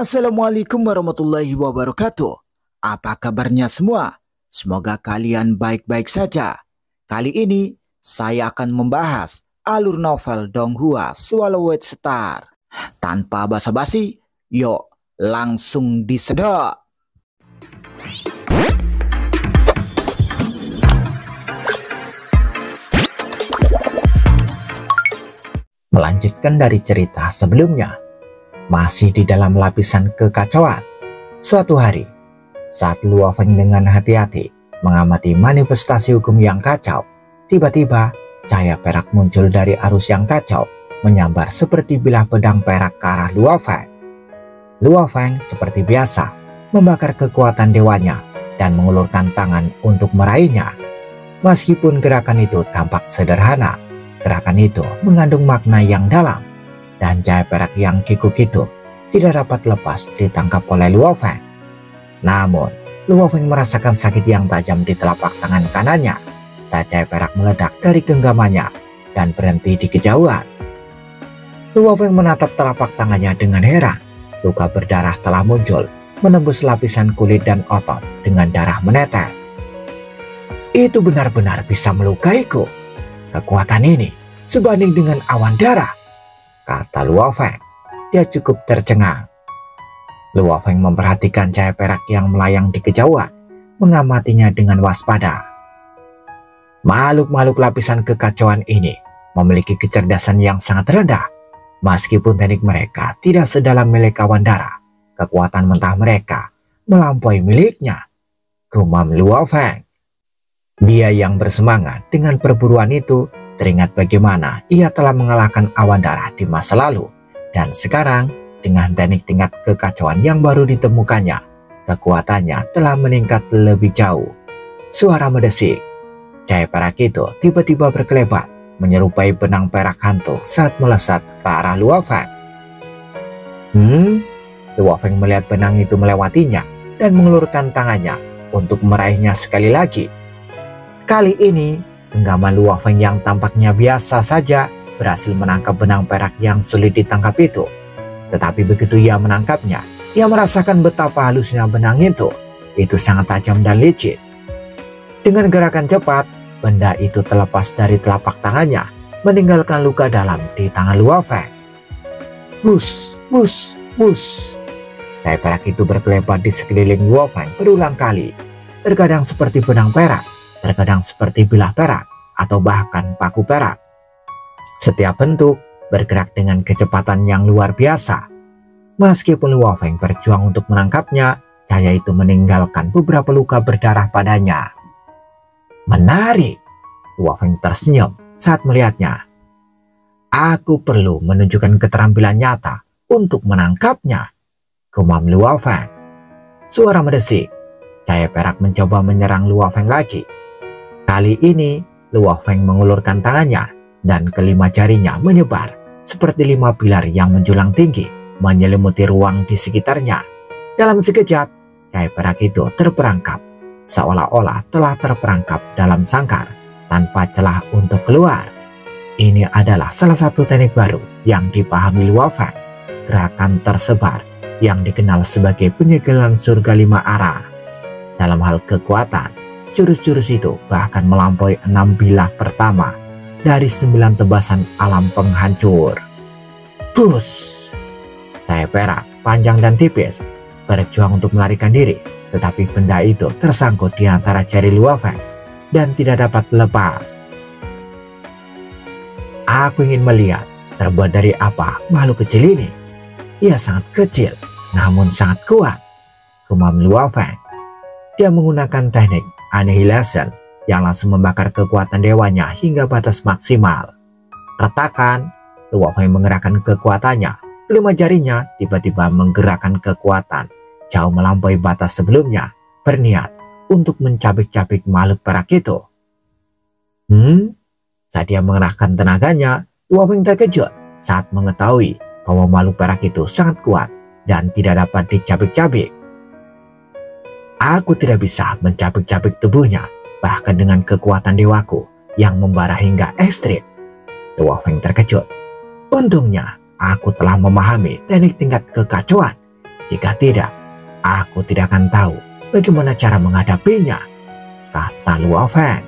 Assalamualaikum warahmatullahi wabarakatuh. Apa kabarnya semua? Semoga kalian baik-baik saja. Kali ini saya akan membahas alur novel Donghua Swallowed Star. Tanpa basa-basi, yuk langsung disedot. Melanjutkan dari cerita sebelumnya, masih di dalam lapisan kekacauan. Suatu hari, saat Luo Feng dengan hati-hati mengamati manifestasi hukum yang kacau, tiba-tiba cahaya perak muncul dari arus yang kacau, menyambar seperti bilah pedang perak ke arah Luo Feng. Luo Feng seperti biasa membakar kekuatan dewanya dan mengulurkan tangan untuk meraihnya. Meskipun gerakan itu tampak sederhana, gerakan itu mengandung makna yang dalam, dan cahaya perak yang kikuk itu tidak dapat lepas ditangkap oleh Luo Feng. Namun, Luo Feng merasakan sakit yang tajam di telapak tangan kanannya saat cahaya perak meledak dari genggamannya dan berhenti di kejauhan. Luo Feng menatap telapak tangannya dengan heran. Luka berdarah telah muncul, menembus lapisan kulit dan otot dengan darah menetes. Itu benar-benar bisa melukaiku. Kekuatan ini sebanding dengan awan darah, kata Luo Feng. Dia cukup tercengang. Luo Feng memperhatikan cahaya perak yang melayang di kejauhan, mengamatinya dengan waspada. Makhluk-makhluk lapisan kekacauan ini memiliki kecerdasan yang sangat rendah. Meskipun teknik mereka tidak sedalam milik awan darah, kekuatan mentah mereka melampaui miliknya, gumam Luo Feng. Dia yang bersemangat dengan perburuan itu teringat bagaimana ia telah mengalahkan awan darah di masa lalu, dan sekarang dengan teknik tingkat kekacauan yang baru ditemukannya, kekuatannya telah meningkat lebih jauh. Suara mendesik. Cahaya perak itu tiba-tiba berkelebat, menyerupai benang perak hantu saat melesat ke arah Luo Feng. Luo Feng melihat benang itu melewatinya dan mengulurkan tangannya untuk meraihnya sekali lagi. Kali ini, genggaman Luo Feng yang tampaknya biasa saja berhasil menangkap benang perak yang sulit ditangkap itu. Tetapi begitu ia menangkapnya, ia merasakan betapa halusnya benang itu. Itu sangat tajam dan licin. Dengan gerakan cepat, benda itu terlepas dari telapak tangannya, meninggalkan luka dalam di tangan Luo Feng. Bus, bus, bus. Cahaya perak itu berkelebat di sekeliling Luo Feng berulang kali. Terkadang seperti benang perak, terkadang seperti bilah perak, atau bahkan paku perak. Setiap bentuk bergerak dengan kecepatan yang luar biasa. Meskipun Luo Feng berjuang untuk menangkapnya, cahaya itu meninggalkan beberapa luka berdarah padanya. Menarik, Luo Feng tersenyum saat melihatnya. Aku perlu menunjukkan keterampilan nyata untuk menangkapnya, gumam Luo Feng. Suara mendesik. Cahaya perak mencoba menyerang Luo Feng lagi. Kali ini, Luo Feng mengulurkan tangannya dan kelima jarinya menyebar seperti 5 pilar yang menjulang tinggi, menyelimuti ruang di sekitarnya. Dalam sekejap, cahaya perak itu terperangkap, seolah-olah telah terperangkap dalam sangkar tanpa celah untuk keluar. Ini adalah salah satu teknik baru yang dipahami Luo Feng, gerakan tersebar yang dikenal sebagai penyegelan surga 5 arah. Dalam hal kekuatan, jurus-jurus itu bahkan melampaui 6 bilah pertama dari 9 tebasan alam penghancur. Bus! Cahaya perak panjang dan tipis berjuang untuk melarikan diri, tetapi benda itu tersangkut di antara jari Luo Feng dan tidak dapat lepas. Aku ingin melihat terbuat dari apa makhluk kecil ini. Ia sangat kecil, namun sangat kuat, gumam Luo Feng. Dia menggunakan teknik Annihilation yang langsung membakar kekuatan dewanya hingga batas maksimal. Retakan, Luo Feng menggerakkan kekuatannya. 5 jarinya tiba-tiba menggerakkan kekuatan jauh melampaui batas sebelumnya, berniat untuk mencabik-cabik makhluk perak itu. Saat dia mengerahkan tenaganya, Luo Feng terkejut saat mengetahui bahwa makhluk perak itu sangat kuat dan tidak dapat dicabik-cabik. Aku tidak bisa mencabik-cabik tubuhnya, bahkan dengan kekuatan dewaku yang membara hingga ekstrim. Luo Feng terkejut. Untungnya aku telah memahami teknik tingkat kekacauan Jika tidak, aku tidak akan tahu bagaimana cara menghadapinya, kata Luo Feng.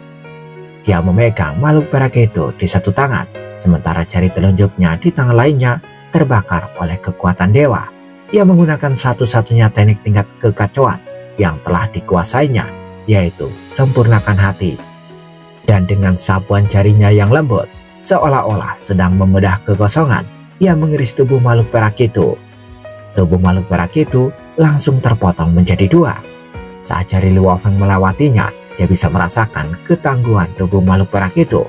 Dia memegang makhluk perak itu di satu tangan, sementara jari telunjuknya di tangan lainnya terbakar oleh kekuatan dewa. Ia menggunakan satu-satunya teknik tingkat kekacauan yang telah dikuasainya, yaitu sempurnakan hati. Dan dengan sapuan jarinya yang lembut, seolah-olah sedang membedah kekosongan, ia mengiris tubuh makhluk perak itu. Tubuh makhluk perak itu langsung terpotong menjadi dua. Saat jari Luo Feng melewatinya, dia bisa merasakan ketangguhan tubuh makhluk perak itu.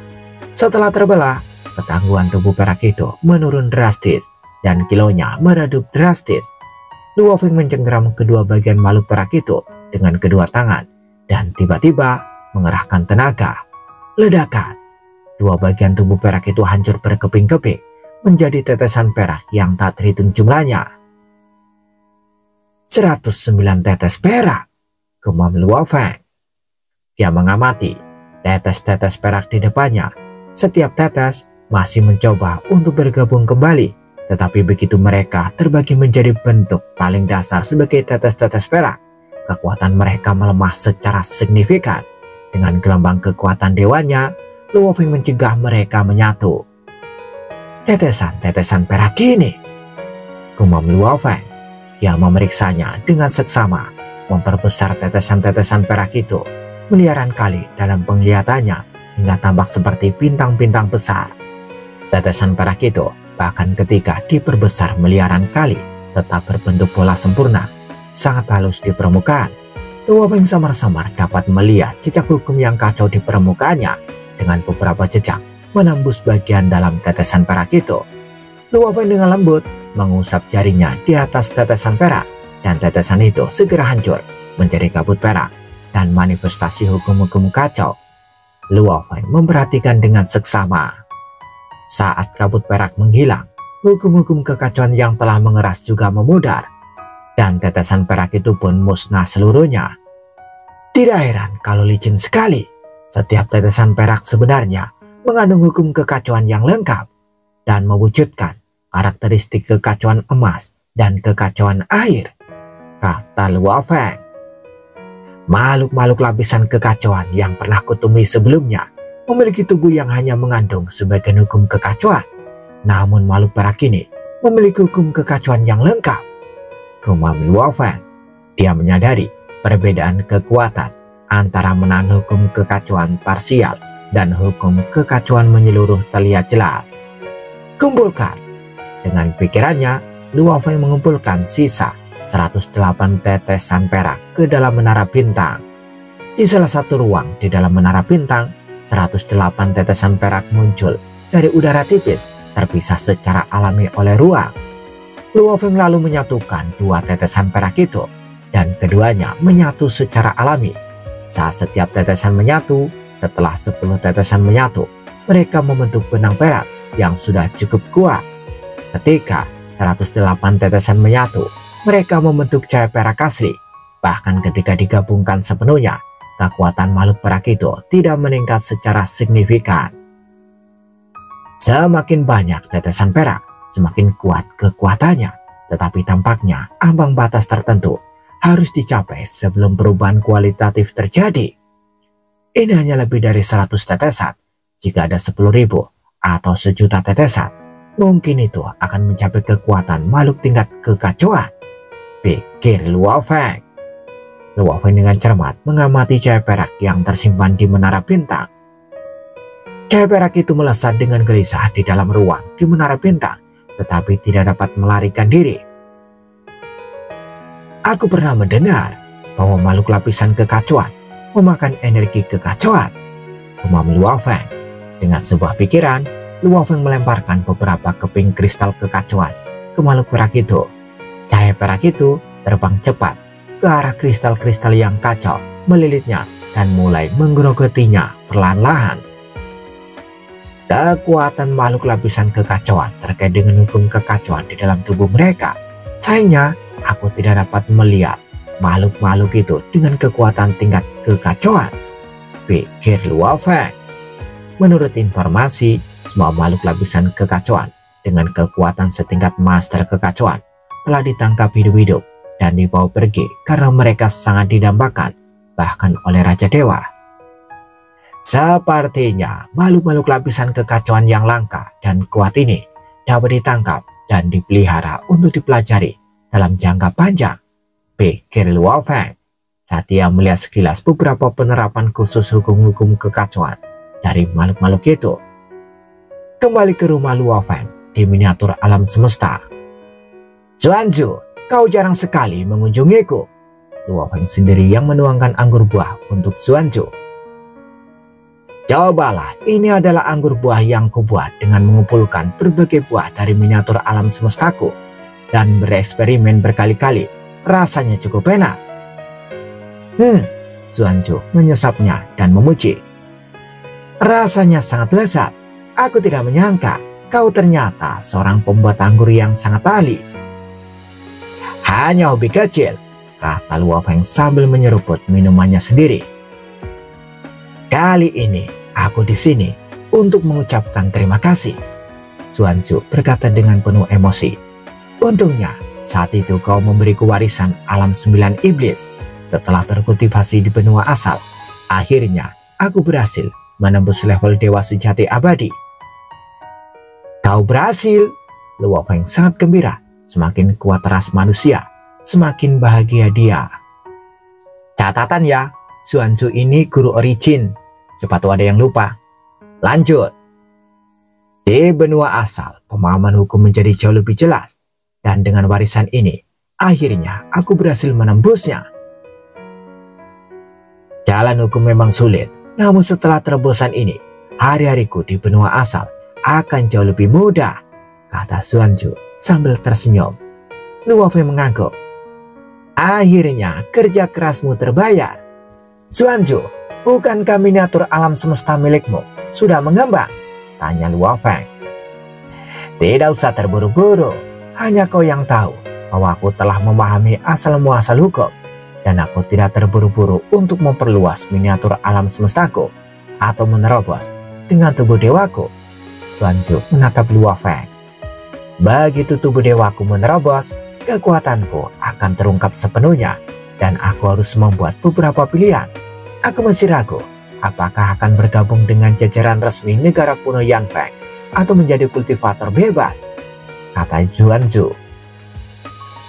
Setelah terbelah, ketangguhan tubuh perak itu menurun drastis dan kilonya meredup drastis. Luo Feng mencengkeram kedua bagian makhluk perak itu dengan kedua tangan dan tiba-tiba mengerahkan tenaga. Ledakan. Dua bagian tubuh perak itu hancur berkeping-keping menjadi tetesan perak yang tak terhitung jumlahnya. 109 tetes perak, gumam Luo Feng. Dia mengamati tetes-tetes perak di depannya. Setiap tetes masih mencoba untuk bergabung kembali, tetapi begitu mereka terbagi menjadi bentuk paling dasar sebagai tetes-tetes perak, kekuatan mereka melemah secara signifikan. Dengan gelombang kekuatan dewanya, Luo Feng mencegah mereka menyatu. Tetesan-tetesan perak ini, gumam Luo Feng. Dia memeriksanya dengan seksama, memperbesar tetesan-tetesan perak itu miliaran kali dalam penglihatannya hingga tampak seperti bintang-bintang besar. Tetesan perak itu bahkan ketika diperbesar miliaran kali tetap berbentuk bola sempurna, sangat halus di permukaan. Luo Feng samar-samar dapat melihat jejak hukum yang kacau di permukaannya dengan beberapa jejak menembus bagian dalam tetesan perak itu. Luo Feng dengan lembut mengusap jarinya di atas tetesan perak dan tetesan itu segera hancur menjadi kabut perak dan manifestasi hukum-hukum kacau. Luo Feng memperhatikan dengan seksama. Saat kabut perak menghilang, hukum-hukum kekacauan yang telah mengeras juga memudar, dan tetesan perak itu pun musnah seluruhnya. Tidak heran kalau licin sekali. Setiap tetesan perak sebenarnya mengandung hukum kekacauan yang lengkap dan mewujudkan karakteristik kekacauan emas dan kekacauan air, kata Luo Feng. Makhluk-makhluk lapisan kekacauan yang pernah kutemui sebelumnya memiliki tubuh yang hanya mengandung sebagian hukum kekacauan. Namun makhluk perak ini memiliki hukum kekacauan yang lengkap, gumam Luo Feng. Dia menyadari perbedaan kekuatan antara menahan hukum kekacauan parsial dan hukum kekacauan menyeluruh terlihat jelas. Kumpulkan. Dengan pikirannya, Luo Feng mengumpulkan sisa 108 tetesan perak ke dalam menara bintang. Di salah satu ruang di dalam menara bintang, 108 tetesan perak muncul dari udara tipis terpisah secara alami oleh ruang. Luo Feng lalu menyatukan dua tetesan perak itu dan keduanya menyatu secara alami. Saat setiap tetesan menyatu, setelah 10 tetesan menyatu, mereka membentuk benang perak yang sudah cukup kuat. Ketika 108 tetesan menyatu, mereka membentuk cahaya perak asli. Bahkan ketika digabungkan sepenuhnya, kekuatan makhluk perak itu tidak meningkat secara signifikan. Semakin banyak tetesan perak, semakin kuat kekuatannya, tetapi tampaknya ambang batas tertentu harus dicapai sebelum perubahan kualitatif terjadi. Ini hanya lebih dari 100 tetesan. Jika ada 10.000 atau 1.000.000 tetesan, mungkin itu akan mencapai kekuatan makhluk tingkat kekacauan, pikir Luo Feng. Luo Feng dengan cermat mengamati cahaya perak yang tersimpan di menara bintang. Cahaya perak itu melesat dengan gelisah di dalam ruang di menara bintang, tetapi tidak dapat melarikan diri. Aku pernah mendengar bahwa makhluk lapisan kekacauan memakan energi kekacauan, gumam Luo Feng. Dengan sebuah pikiran, Luo Feng melemparkan beberapa keping kristal kekacauan ke makhluk perak itu. Cahaya perak itu terbang cepat ke arah kristal-kristal yang kacau melilitnya dan mulai menggerogotinya perlahan-lahan. Kekuatan makhluk lapisan kekacauan terkait dengan hukum kekacauan di dalam tubuh mereka. Sayangnya, aku tidak dapat melihat makhluk-makhluk itu dengan kekuatan tingkat kekacauan, pikir Luo Feng. Menurut informasi, semua makhluk lapisan kekacauan dengan kekuatan setingkat master kekacauan telah ditangkap hidup-hidup dan dibawa pergi karena mereka sangat didambakan bahkan oleh Raja Dewa. Sepertinya makhluk-makhluk lapisan kekacauan yang langka dan kuat ini dapat ditangkap dan dipelihara untuk dipelajari dalam jangka panjang, pikir Luo Feng saat ia melihat sekilas beberapa penerapan khusus hukum-hukum kekacauan dari makhluk-makhluk itu. Kembali ke rumah Luo Feng di miniatur alam semesta. Zuanju, kau jarang sekali mengunjungiku. Luo Feng sendiri yang menuangkan anggur buah untuk Zuanju. Cobalah, ini adalah anggur buah yang kubuat dengan mengumpulkan berbagai buah dari miniatur alam semestaku dan bereksperimen berkali-kali. Rasanya cukup enak. Zuanju menyesapnya dan memuji. Rasanya sangat lezat. Aku tidak menyangka kau ternyata seorang pembuat anggur yang sangat ahli. Hanya hobi kecil, kata Luo Feng sambil menyeruput minumannya sendiri. Kali ini aku di sini untuk mengucapkan terima kasih, Zuanju berkata dengan penuh emosi. Untungnya saat itu kau memberiku warisan alam 9 iblis. Setelah berkultivasi di benua asal, akhirnya aku berhasil menembus level dewa sejati abadi. Kau berhasil, Luo Feng sangat gembira. Semakin kuat ras manusia, semakin bahagia dia. Catatan ya, Zuanju ini guru origin. Cepat ada yang lupa. Lanjut. Di benua asal, pemahaman hukum menjadi jauh lebih jelas. Dan dengan warisan ini, akhirnya aku berhasil menembusnya. Jalan hukum memang sulit, namun setelah terobosan ini, hari-hariku di benua asal akan jauh lebih mudah, kata Zuanju sambil tersenyum. Luo Feng mengangguk. Akhirnya kerja kerasmu terbayar. Zuanju, bukankah miniatur alam semesta milikmu sudah mengembang? Tanya Luo Feng. Tidak usah terburu-buru, hanya kau yang tahu bahwa aku telah memahami asal-muasal hukum. Dan aku tidak terburu-buru untuk memperluas miniatur alam semestaku atau menerobos dengan tubuh dewaku. Zuanju menatap Luo Feng. Begitu tubuh dewaku menerobos, kekuatanku akan terungkap sepenuhnya dan aku harus membuat beberapa pilihan. Aku masih ragu apakah akan bergabung dengan jajaran resmi negara kuno Yanfeng atau menjadi kultivator bebas, kata Zuanju.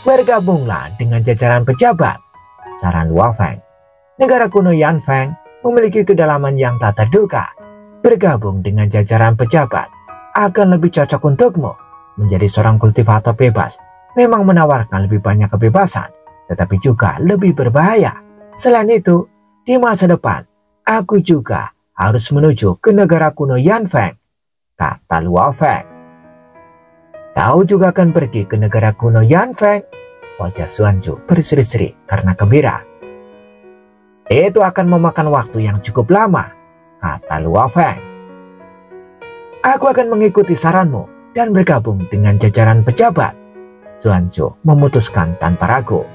Bergabunglah dengan jajaran pejabat, saran Luo Feng. Negara kuno Yanfeng memiliki kedalaman yang tak terduga. Bergabung dengan jajaran pejabat akan lebih cocok untukmu. Menjadi seorang kultivator bebas memang menawarkan lebih banyak kebebasan, tetapi juga lebih berbahaya. Selain itu, di masa depan, aku juga harus menuju ke negara kuno Yanfeng, kata Luo Feng. Kau juga akan pergi ke negara kuno Yanfeng? Wajah Zuanju berseri-seri karena gembira. Itu akan memakan waktu yang cukup lama, kata Luo Feng. Aku akan mengikuti saranmu dan bergabung dengan jajaran pejabat, Zuanju memutuskan tanpa ragu.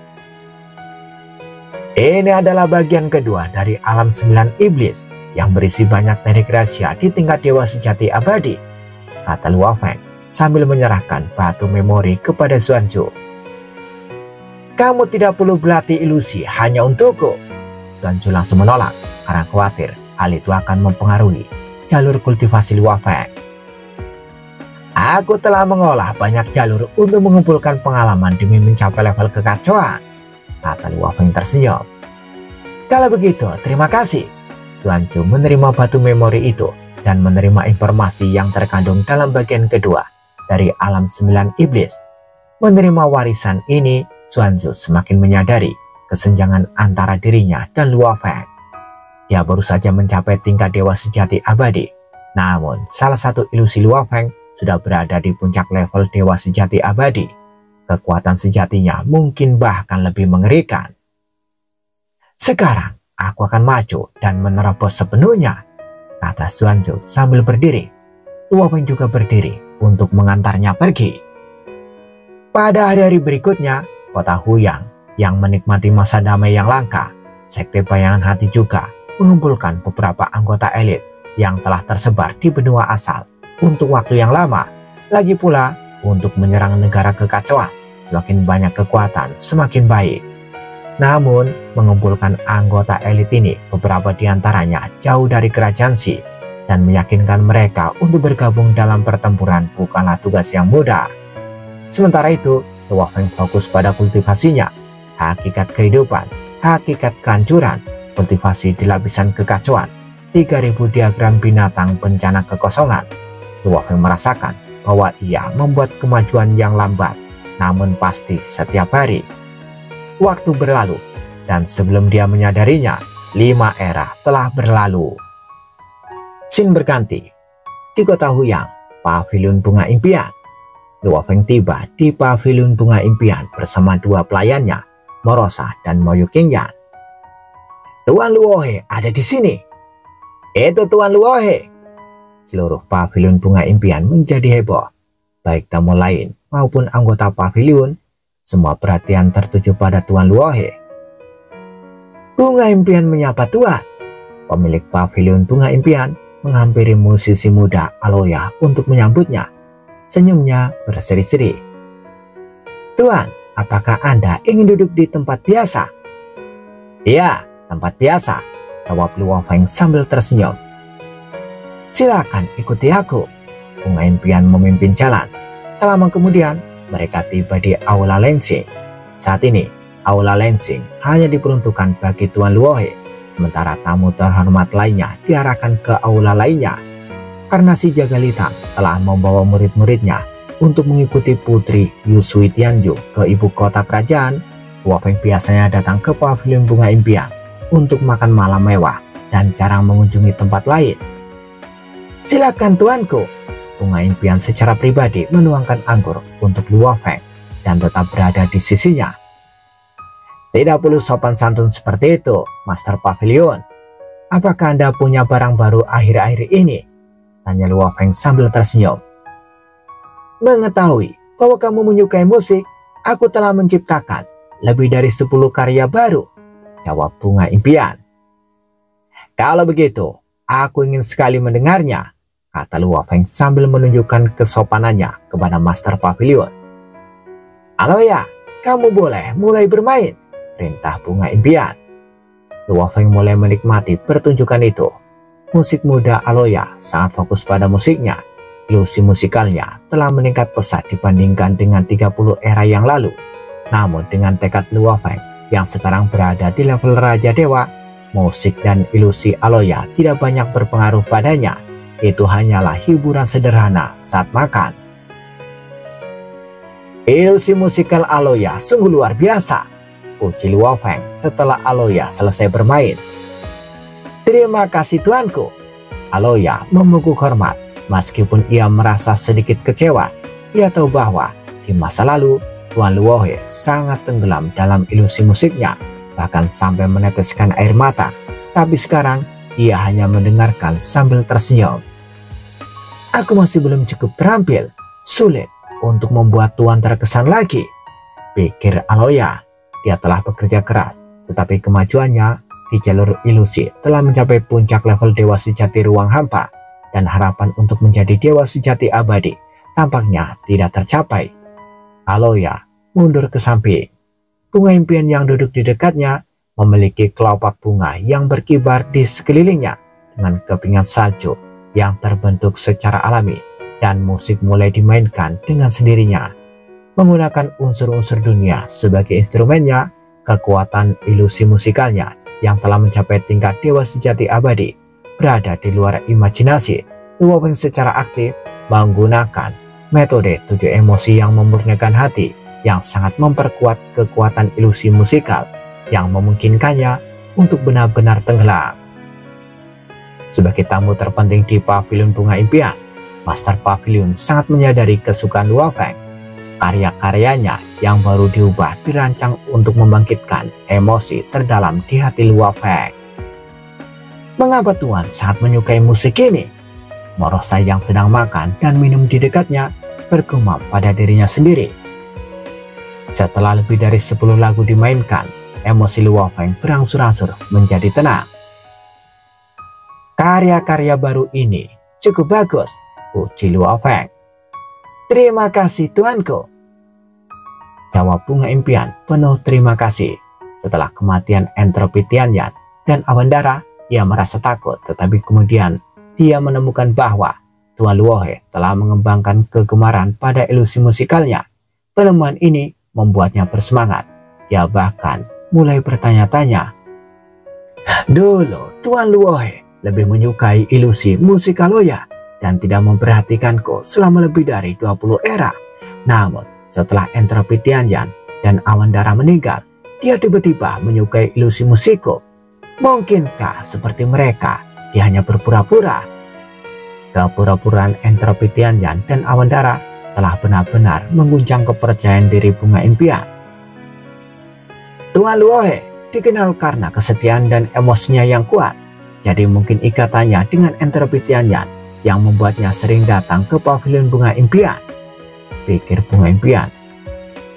Ini adalah bagian kedua dari alam 9 iblis yang berisi banyak teknik rahasia di tingkat dewa sejati abadi, kata Luo Feng sambil menyerahkan batu memori kepada Zuanju. Kamu tidak perlu berlatih ilusi hanya untukku. Zuanju langsung menolak karena khawatir hal itu akan mempengaruhi jalur kultivasi Luo Feng. Aku telah mengolah banyak jalur untuk mengumpulkan pengalaman demi mencapai level kekacauan, kata Luo Feng tersenyum. Kalau begitu, terima kasih. Zuanju menerima batu memori itu dan menerima informasi yang terkandung dalam bagian kedua dari alam 9 iblis. Menerima warisan ini, Zuanju semakin menyadari kesenjangan antara dirinya dan Luo Feng. Dia baru saja mencapai tingkat dewa sejati abadi. Namun, salah satu ilusi Luo Feng sudah berada di puncak level dewa sejati abadi. Kekuatan sejatinya mungkin bahkan lebih mengerikan. Sekarang, aku akan maju dan menerobos sepenuhnya, kata Zuanju sambil berdiri. Luo Feng juga berdiri untuk mengantarnya pergi. Pada hari-hari berikutnya, kota Huyang yang menikmati masa damai yang langka, Sekte Bayangan Hati juga mengumpulkan beberapa anggota elit yang telah tersebar di benua asal untuk waktu yang lama, lagi pula untuk menyerang negara kekacauan semakin banyak kekuatan, semakin baik. Namun, mengumpulkan anggota elit ini, beberapa di antaranya jauh dari kerajaan Xi, dan meyakinkan mereka untuk bergabung dalam pertempuran bukanlah tugas yang mudah. Sementara itu, Luo Feng fokus pada kultivasinya, hakikat kehidupan, hakikat kehancuran, kultivasi di lapisan kekacauan, 3000 diagram binatang bencana kekosongan. Luo Feng merasakan bahwa ia membuat kemajuan yang lambat, namun pasti setiap hari. Waktu berlalu, dan sebelum dia menyadarinya, 5 era telah berlalu. Scene berganti. Di kota Huyang, paviliun bunga impian. Luo Feng tiba di paviliun bunga impian bersama 2 pelayannya, Morosa dan Moyu Qingyan. "Tuan Luohe ada di sini." "Itu Tuan Luohe." Seluruh paviliun bunga impian menjadi heboh. Baik tamu lain maupun anggota paviliun, semua perhatian tertuju pada Tuan Luohe. "Bunga impian menyapa Tuan." Pemilik paviliun bunga impian menghampiri musisi muda Aloya untuk menyambutnya. Senyumnya berseri-seri. "Tuan, apakah Anda ingin duduk di tempat biasa?" "Iya, tempat biasa," jawab Luo Feng sambil tersenyum. "Silakan ikuti aku." Bunga impian memimpin jalan. Tak lama kemudian, mereka tiba di Aula Lensing. Saat ini, Aula Lensing hanya diperuntukkan bagi Tuan Luohe, sementara tamu terhormat lainnya diarahkan ke aula lainnya. Karena si Jagal Hitam telah membawa murid-muridnya untuk mengikuti Putri Yusui Tianyu ke ibu kota kerajaan, Luo Feng biasanya datang ke paviliun bunga impian untuk makan malam mewah dan jarang mengunjungi tempat lain. "Silakan tuanku." Bunga impian secara pribadi menuangkan anggur untuk Luo Feng dan tetap berada di sisinya. "Tidak perlu sopan santun seperti itu, Master Pavilion. Apakah Anda punya barang baru akhir-akhir ini?" tanya Luo Feng sambil tersenyum. "Mengetahui bahwa kamu menyukai musik, aku telah menciptakan lebih dari 10 karya baru," jawab bunga impian. "Kalau begitu, aku ingin sekali mendengarnya," kata Luo Feng sambil menunjukkan kesopanannya kepada Master Pavilion. "Aloya, kamu boleh mulai bermain," perintah bunga impian. Luo Feng mulai menikmati pertunjukan itu. Musik muda Aloya sangat fokus pada musiknya. Ilusi musikalnya telah meningkat pesat dibandingkan dengan 30 era yang lalu. Namun dengan tekad Luo Feng yang sekarang berada di level Raja Dewa, musik dan ilusi Aloya tidak banyak berpengaruh padanya. Itu hanyalah hiburan sederhana saat makan. "Ilusi musikal Aloya sungguh luar biasa," puji Luo Feng setelah Aloya selesai bermain. "Terima kasih tuanku." Aloya membungkuk hormat. Meskipun ia merasa sedikit kecewa, ia tahu bahwa di masa lalu Tuan Luohe sangat tenggelam dalam ilusi musiknya, bahkan sampai meneteskan air mata. Tapi sekarang ia hanya mendengarkan sambil tersenyum. "Aku masih belum cukup terampil, sulit untuk membuat Tuan terkesan lagi," pikir Aloya. Dia telah bekerja keras, tetapi kemajuannya di jalur ilusi telah mencapai puncak level dewa sejati ruang hampa, dan harapan untuk menjadi dewa sejati abadi tampaknya tidak tercapai. Aloya mundur ke samping. Bunga impian yang duduk di dekatnya memiliki kelopak bunga yang berkibar di sekelilingnya dengan kepingan salju yang terbentuk secara alami, dan musik mulai dimainkan dengan sendirinya. Menggunakan unsur-unsur dunia sebagai instrumennya, kekuatan ilusi musikalnya yang telah mencapai tingkat dewa sejati abadi berada di luar imajinasi. Luo Feng secara aktif menggunakan metode 7 emosi yang memurnikan hati, yang sangat memperkuat kekuatan ilusi musikal yang memungkinkannya untuk benar-benar tenggelam. Sebagai tamu terpenting di paviliun bunga impian, Master Pavilion sangat menyadari kesukaan Luo Feng. Karya-karyanya yang baru diubah dirancang untuk membangkitkan emosi terdalam di hati Luo Feng. "Mengapa Tuan sangat menyukai musik ini?" Morosa yang sedang makan dan minum di dekatnya bergumam pada dirinya sendiri. Setelah lebih dari 10 lagu dimainkan, emosi Luo Feng berangsur-angsur menjadi tenang. "Karya-karya baru ini cukup bagus," puji Luo Feng. "Terima kasih tuanku." Jawab Bunga Impian penuh terima kasih. Setelah kematian Entropi Tianyan dan Awandara, ia merasa takut, tetapi kemudian dia menemukan bahwa Tuan Luohe telah mengembangkan kegemaran pada ilusi musikalnya. Penemuan ini membuatnya bersemangat. Dia bahkan mulai bertanya-tanya, dulu Tuan Luohe lebih menyukai ilusi musikaloya dan tidak memperhatikanku selama lebih dari 20 era. Namun setelah Entropi Tianyan dan Awandara meninggal, dia tiba-tiba menyukai ilusi musikku. Mungkinkah seperti mereka, dia hanya berpura-pura? Kepura-puraan Entropi Tianyan dan Awandara telah benar-benar mengguncang kepercayaan diri Bunga Impian. Tuan Luohe dikenal karena kesetiaan dan emosinya yang kuat. Jadi mungkin ikatannya dengan Entropi Tianyan yang membuatnya sering datang ke pavilion Bunga Impian, pikir Bunga Impian.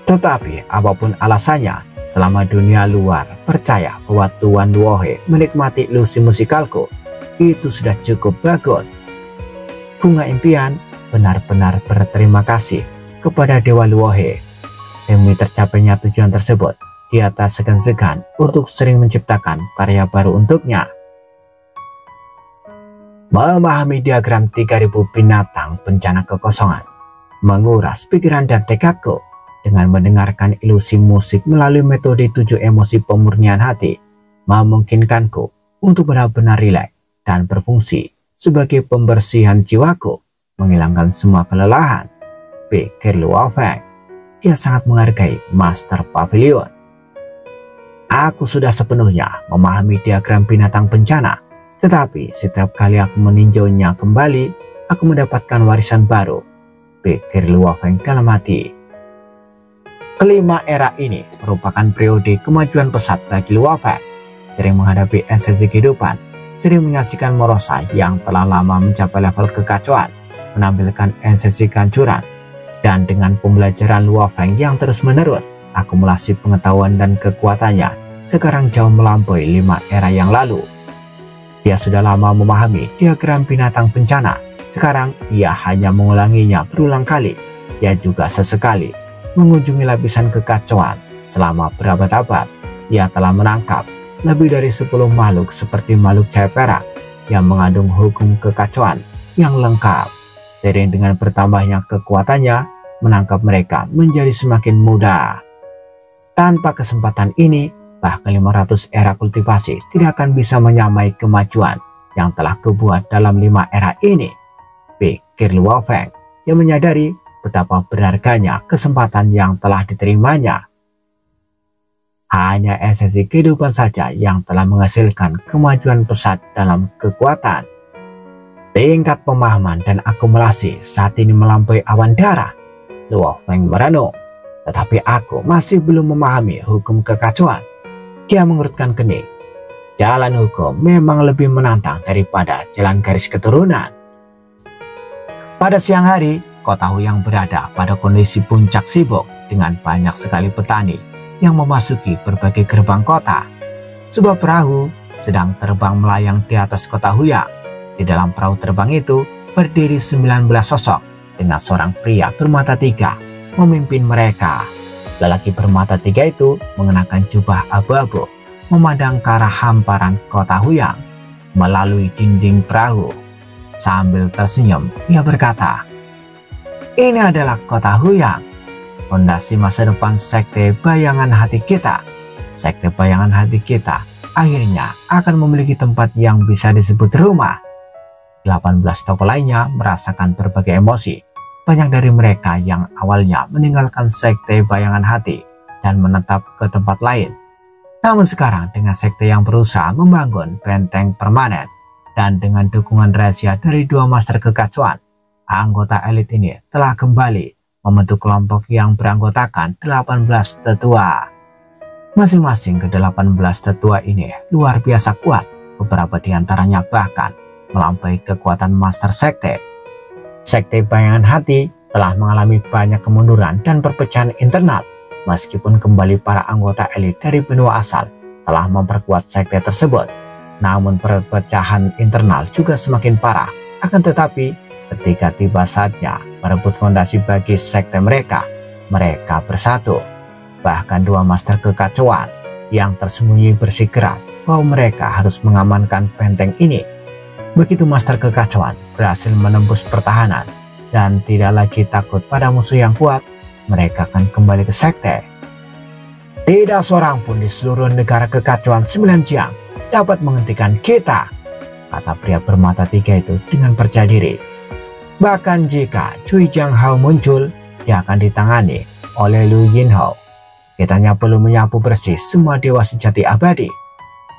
Tetapi apapun alasannya, selama dunia luar percaya bahwa Tuan Luohe menikmati ilusi musikalku, itu sudah cukup bagus. Bunga Impian benar-benar berterima kasih kepada Dewa Luohe. Demi tercapainya tujuan tersebut, dia tak segan-segan untuk sering menciptakan karya baru untuknya. Memahami diagram 3000 binatang bencana kekosongan menguras pikiran dan tekadku. Dengan mendengarkan ilusi musik melalui metode 7 emosi pemurnian hati, memungkinkanku untuk benar-benar rileks dan berfungsi sebagai pembersihan jiwaku, menghilangkan semua kelelahan, pikir Luo Feng. Dia sangat menghargai Master Pavilion. Aku sudah sepenuhnya memahami diagram binatang bencana, tetapi setiap kali aku meninjaunya kembali, aku mendapatkan warisan baru, pikir Luo Feng dalam hati. Kelima era ini merupakan periode kemajuan pesat bagi Luo Feng. Sering menghadapi esensi kehidupan, sering menyaksikan Morosa yang telah lama mencapai level kekacauan, menampilkan esensi kehancuran, dan dengan pembelajaran Luo Feng yang terus-menerus, akumulasi pengetahuan dan kekuatannya sekarang jauh melampaui 5 era yang lalu. Dia sudah lama memahami diagram binatang bencana. Sekarang ia hanya mengulanginya berulang kali. Ia juga sesekali mengunjungi lapisan kekacauan. Selama berabad-abad, ia telah menangkap lebih dari 10 makhluk seperti makhluk cahaya perak yang mengandung hukum kekacauan yang lengkap. Seiring dengan bertambahnya kekuatannya, menangkap mereka menjadi semakin mudah. Tanpa kesempatan ini, bahkan 500 era kultivasi tidak akan bisa menyamai kemajuan yang telah kebuat dalam 5 era ini, pikir Luo Feng, yang menyadari betapa berharganya kesempatan yang telah diterimanya. Hanya esensi kehidupan saja yang telah menghasilkan kemajuan pesat dalam kekuatan. Tingkat pemahaman dan akumulasi saat ini melampaui Awandara, Luo Feng merenung. Tetapi aku masih belum memahami hukum kekacauan. Dia mengerutkan kening. Jalan hukum memang lebih menantang daripada jalan garis keturunan. Pada siang hari, Kota Huyang berada pada kondisi puncak sibuk dengan banyak sekali petani yang memasuki berbagai gerbang kota. Sebuah perahu sedang terbang melayang di atas Kota Huyang. Di dalam perahu terbang itu berdiri 19 sosok dengan seorang pria bermata 3 memimpin mereka. Lelaki bermata 3 itu mengenakan jubah abu-abu, memandang ke arah hamparan Kota Huyang melalui dinding perahu. Sambil tersenyum, ia berkata, "Ini adalah Kota Huyang, fondasi masa depan sekte bayangan hati kita. Sekte bayangan hati kita akhirnya akan memiliki tempat yang bisa disebut rumah." 18 tokoh lainnya merasakan berbagai emosi. Banyak dari mereka yang awalnya meninggalkan sekte bayangan hati dan menetap ke tempat lain. Namun sekarang dengan sekte yang berusaha membangun benteng permanen dan dengan dukungan rahasia dari 2 master kekacauan, anggota elit ini telah kembali membentuk kelompok yang beranggotakan 18 tetua. Masing-masing ke-18 tetua ini luar biasa kuat. Beberapa di antaranya bahkan melampaui kekuatan master sekte. Sekte bayangan hati telah mengalami banyak kemunduran dan perpecahan internal. Meskipun kembali para anggota elit dari benua asal telah memperkuat sekte tersebut, namun perpecahan internal juga semakin parah. Akan tetapi, ketika tiba saatnya merebut fondasi bagi sekte mereka, mereka bersatu. Bahkan dua master kekacauan yang tersembunyi bersikeras bahwa mereka harus mengamankan benteng ini. Begitu master kekacauan berhasil menembus pertahanan dan tidak lagi takut pada musuh yang kuat, mereka akan kembali ke sekte. Tidak seorang pun di seluruh negara kekacauan 9 Jiang dapat menghentikan kita, kata pria bermata 3 itu dengan percaya diri. Bahkan jika Cui Jianghao muncul, dia akan ditangani oleh Lu Yinhao. Kita hanya perlu menyapu bersih semua dewa sejati abadi.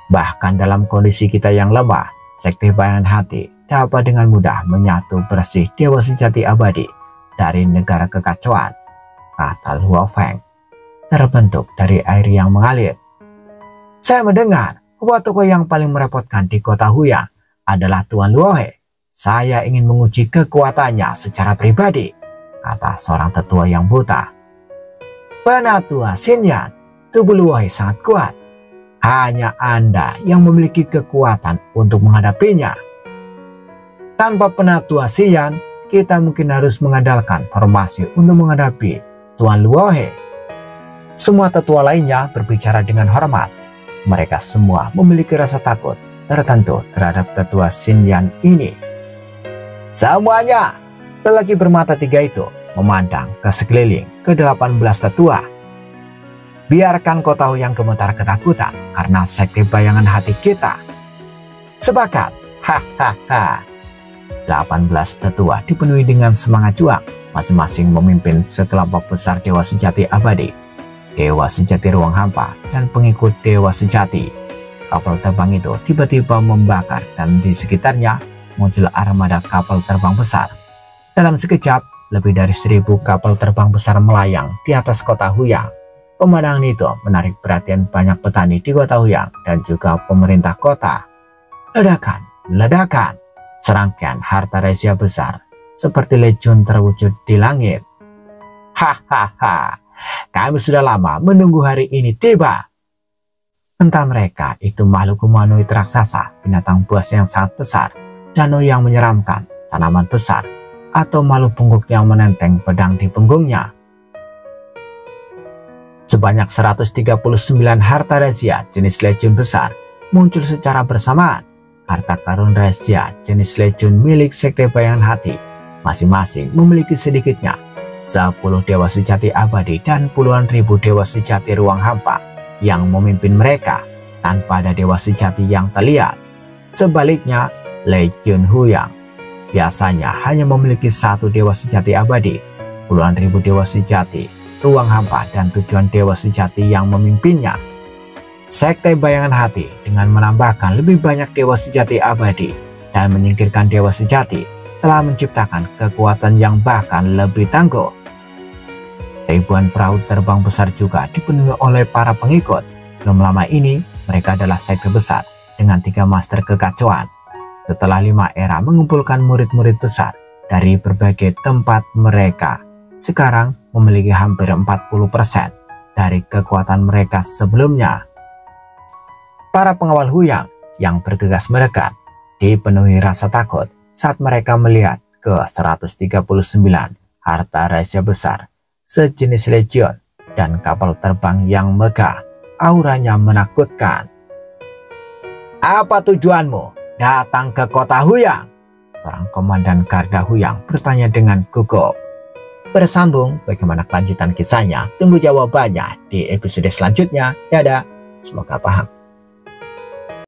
Bahkan dalam kondisi kita yang lemah, sekte bayangan hati dapat dengan mudah menyatu bersih dewa sejati abadi dari negara kekacauan, kata Luo Feng, terbentuk dari air yang mengalir. Saya mendengar bahwa tokoh yang paling merepotkan di kota Huyang adalah Tuan Luohe. Saya ingin menguji kekuatannya secara pribadi, kata seorang tetua yang buta. Penatua Xinyan, tubuh Luohe sangat kuat. Hanya Anda yang memiliki kekuatan untuk menghadapinya. Tanpa Penatua Xinyan, kita mungkin harus mengandalkan formasi untuk menghadapi Tuan Luohe. Semua tetua lainnya berbicara dengan hormat. Mereka semua memiliki rasa takut tertentu terhadap tetua Xinyan ini. Semuanya, lelaki bermata 3 itu memandang ke sekeliling ke 18 tetua. Biarkan kota Huyang gemetar ketakutan karena sekte bayangan hati kita. Sepakat, hahaha. 18 tetua dipenuhi dengan semangat juang, masing-masing memimpin sekelompok besar dewa sejati abadi, dewa sejati ruang hampa, dan pengikut dewa sejati. Kapal terbang itu tiba-tiba membakar dan di sekitarnya muncul armada kapal terbang besar. Dalam sekejap, lebih dari 1000 kapal terbang besar melayang di atas kota Huyang. Pemandangan itu menarik perhatian banyak petani di kota Huyang dan juga pemerintah kota. Ledakan, serangkaian harta rahasia besar seperti legiun terwujud di langit. Hahaha, kami sudah lama menunggu hari ini tiba. Entah mereka itu makhluk humanoid raksasa, binatang buas yang sangat besar, danau yang menyeramkan, tanaman besar, atau makhluk pungguk yang menenteng pedang di punggungnya. Sebanyak 139 harta rahasia jenis legiun besar muncul secara bersamaan. Harta karun rahasia jenis legiun milik sekte bayangan hati masing-masing memiliki sedikitnya 10 dewa sejati abadi dan puluhan ribu dewa sejati ruang hampa yang memimpin mereka tanpa ada dewa sejati yang terlihat. Sebaliknya, Legiun Huyang biasanya hanya memiliki 1 dewa sejati abadi, puluhan ribu dewa sejati ruang hampa, dan tujuan dewa sejati yang memimpinnya. Sekte bayangan hati dengan menambahkan lebih banyak dewa sejati abadi dan menyingkirkan dewa sejati telah menciptakan kekuatan yang bahkan lebih tangguh. Ribuan perahu terbang besar juga dipenuhi oleh para pengikut. Belum lama ini mereka adalah sekte besar dengan 3 master kekacauan. Setelah 5 era mengumpulkan murid-murid besar dari berbagai tempat, mereka sekarang memiliki hampir 40% dari kekuatan mereka sebelumnya. Para pengawal Huyang yang bergegas mendekat dipenuhi rasa takut saat mereka melihat ke 139 harta rahasia besar sejenis legion dan kapal terbang yang megah. Auranya menakutkan. Apa tujuanmu datang ke kota Huyang? Seorang komandan Garda Huyang bertanya dengan gugup. Bersambung bagaimana kelanjutan kisahnya? Tunggu jawabannya di episode selanjutnya. Dadah, semoga paham.